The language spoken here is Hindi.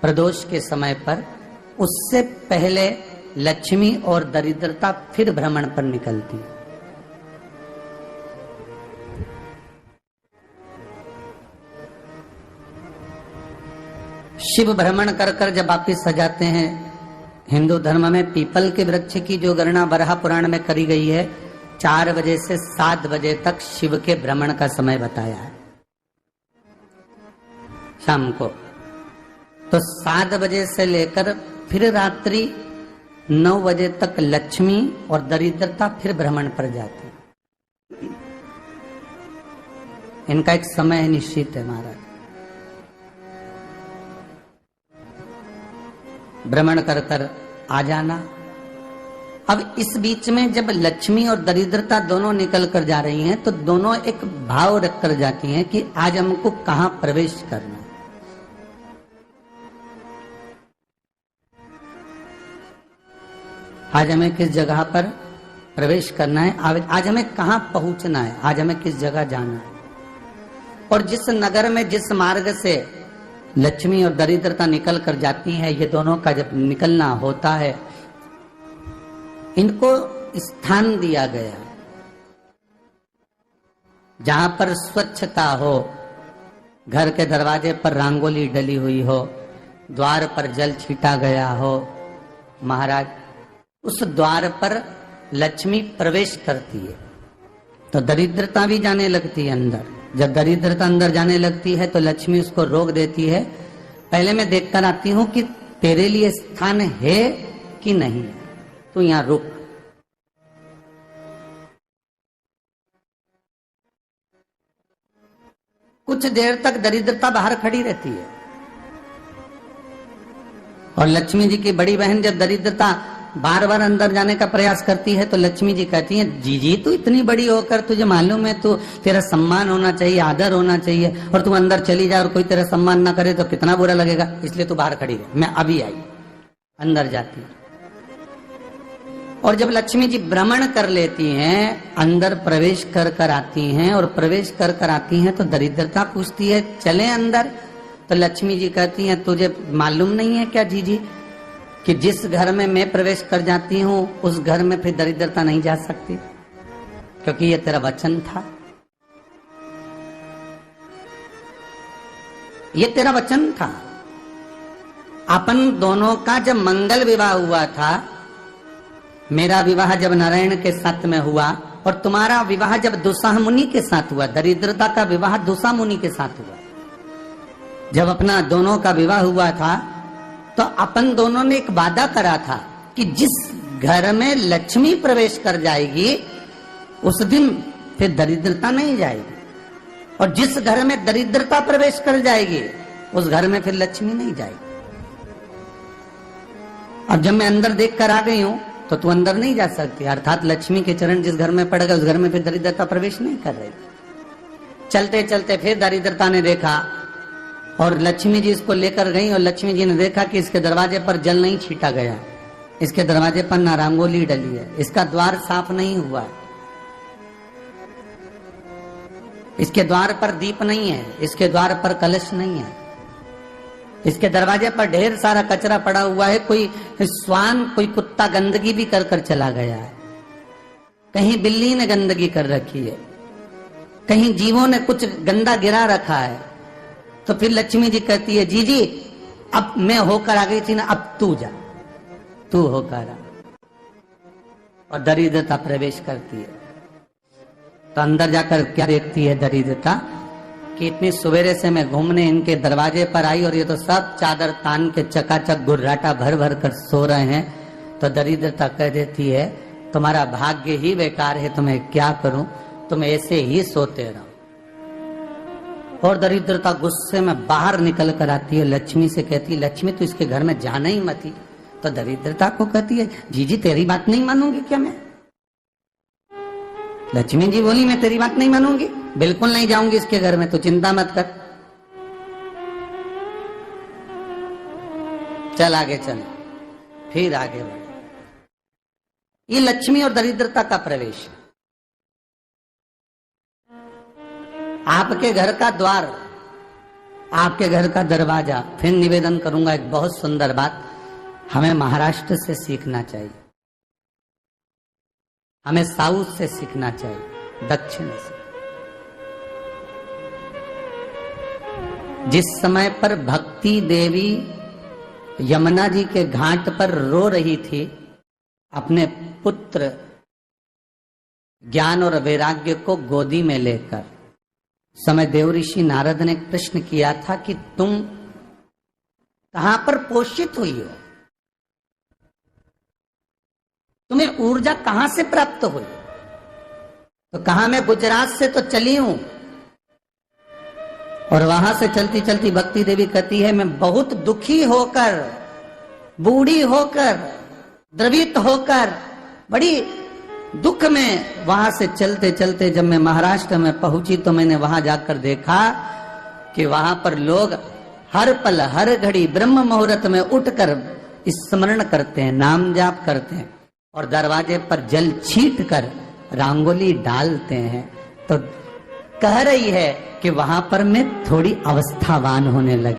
प्रदोष के समय पर, उससे पहले लक्ष्मी और दरिद्रता फिर भ्रमण पर निकलती है। शिव भ्रमण कर कर जब वापिस आ जाते हैं, हिंदू धर्म में पीपल के वृक्ष की जो गणना वराह पुराण में करी गई है, 4 बजे से 7 बजे तक शिव के भ्रमण का समय बताया है शाम को। तो 7 बजे से लेकर फिर रात्रि 9 बजे तक लक्ष्मी और दरिद्रता फिर भ्रमण पर जाती। इनका एक समय निश्चित है महाराज। भ्रमण कर कर आ जाना। अब इस बीच में जब लक्ष्मी और दरिद्रता दोनों निकल कर जा रही हैं, तो दोनों एक भाव रख कर जाती हैं कि आज हमको कहां प्रवेश करना है। आज हमें किस जगह पर प्रवेश करना है, आज हमें कहां पहुंचना है, आज हमें किस जगह जाना है। और जिस नगर में जिस मार्ग से लक्ष्मी और दरिद्रता निकल कर जाती है, ये दोनों का जब निकलना होता है, इनको स्थान दिया गया जहां पर स्वच्छता हो, घर के दरवाजे पर रंगोली डली हुई हो, द्वार पर जल छीटा गया हो। महाराज, उस द्वार पर लक्ष्मी प्रवेश करती है तो दरिद्रता भी जाने लगती है अंदर। जब दरिद्रता अंदर जाने लगती है तो लक्ष्मी उसको रोक देती है। पहले मैं देखकर आती हूं कि तेरे लिए स्थान है कि नहीं, तू यहां रुक। कुछ देर तक दरिद्रता बाहर खड़ी रहती है और लक्ष्मी जी की बड़ी बहन जब दरिद्रता बार बार अंदर जाने का प्रयास करती है तो लक्ष्मी जी कहती हैं, जीजी तू इतनी बड़ी होकर तुझे मालूम है तू तेरा सम्मान होना चाहिए, आदर होना चाहिए, और तू अंदर चली जा और कोई तेरा सम्मान ना करे तो कितना बुरा लगेगा, इसलिए तू बाहर खड़ी रहे। मैं अभी आई। अंदर जाती है और जब लक्ष्मी जी भ्रमण कर लेती हैं, अंदर प्रवेश कर कर आती हैं और प्रवेश कर कर आती हैं तो दरिद्रता पूछती है चले अंदर। तो लक्ष्मी जी कहती हैं, तुझे मालूम नहीं है क्या जीजी कि जिस घर में मैं प्रवेश कर जाती हूं उस घर में फिर दरिद्रता नहीं जा सकती, क्योंकि ये तेरा वचन था, ये तेरा वचन था। अपन दोनों का जब मंगल विवाह हुआ था, मेरा विवाह जब नारायण के साथ में हुआ और तुम्हारा विवाह जब दुसाह मुनि के साथ हुआ, दरिद्रता का विवाह दुसा मुनि के साथ हुआ। जब अपना दोनों का विवाह हुआ था तो अपन दोनों ने एक वादा करा था कि जिस घर में लक्ष्मी प्रवेश कर जाएगी उस दिन फिर दरिद्रता नहीं जाएगी, और जिस घर में दरिद्रता प्रवेश कर जाएगी उस घर में फिर लक्ष्मी नहीं जाएगी। अब जब मैं अंदर देख कर आ गई हूं तो तू अंदर नहीं जा सकती, अर्थात लक्ष्मी के चरण जिस घर में पड़ गए उस घर में फिर दरिद्रता प्रवेश नहीं कर रही। चलते चलते फिर दरिद्रता ने देखा और लक्ष्मी जी इसको लेकर गई और लक्ष्मी जी ने देखा कि इसके दरवाजे पर जल नहीं छीटा गया, इसके दरवाजे पर ना रंगोली डली है, इसका द्वार साफ नहीं हुआ है, इसके द्वार पर दीप नहीं है, इसके द्वार पर कलश नहीं है, इसके दरवाजे पर ढेर सारा कचरा पड़ा हुआ है, कोई श्वान कोई कुत्ता गंदगी भी कर कर चला गया है, कहीं बिल्ली ने गंदगी कर रखी है, कहीं जीवों ने कुछ गंदा गिरा रखा है। तो फिर लक्ष्मी जी कहती है, जीजी अब मैं होकर आ गई थी ना, अब तू जा, तू होकर आ। और दरिद्रता प्रवेश करती है तो अंदर जाकर क्या देखती है दरिद्रता कि इतनी सवेरे से मैं घूमने इनके दरवाजे पर आई और ये तो सब चादर तान के चकाचक गुर्राटा भर भर कर सो रहे हैं। तो दरिद्रता कह देती है, तुम्हारा भाग्य ही बेकार है, तुम्हें क्या करूं, तुम ऐसे ही सोते रहो। और दरिद्रता गुस्से में बाहर निकल कर आती है, लक्ष्मी से कहती है, लक्ष्मी तू इसके घर में जाना ही मत ही। तो दरिद्रता को कहती है, जीजी तेरी बात नहीं मानूंगी क्या मैं? लक्ष्मी जी बोली, मैं तेरी बात नहीं मानूंगी, बिल्कुल नहीं जाऊंगी इसके घर में, तू चिंता मत कर, चल आगे चल। फिर आगे बढ़े। ये लक्ष्मी और दरिद्रता का प्रवेश। आपके घर का द्वार आपके घर का दरवाजा। फिर निवेदन करूंगा एक बहुत सुंदर बात, हमें महाराष्ट्र से सीखना चाहिए, हमें साउथ से सीखना चाहिए, दक्षिण से। जिस समय पर भक्ति देवी यमुना जी के घाट पर रो रही थी अपने पुत्र ज्ञान और वैराग्य को गोदी में लेकर, समय देवऋषि नारद ने प्रश्न किया था कि तुम कहां पर पोषित हुई हो, तुम्हें ऊर्जा कहां से प्राप्त हुई? तो कहा मैं गुजरात से तो चली हूं। और वहां से चलती चलती भक्ति देवी कहती है मैं बहुत दुखी होकर, बूढ़ी होकर, द्रवित होकर, बड़ी दुख में वहां से चलते चलते जब मैं महाराष्ट्र में पहुंची तो मैंने वहां जाकर देखा कि वहां पर लोग हर पल हर घड़ी ब्रह्म मुहूर्त में उठकर स्मरण करते हैं, नाम जाप करते हैं और दरवाजे पर जल छीट कर रंगोली डालते हैं। तो कह रही है कि वहां पर मैं थोड़ी अवस्थावान होने लगी।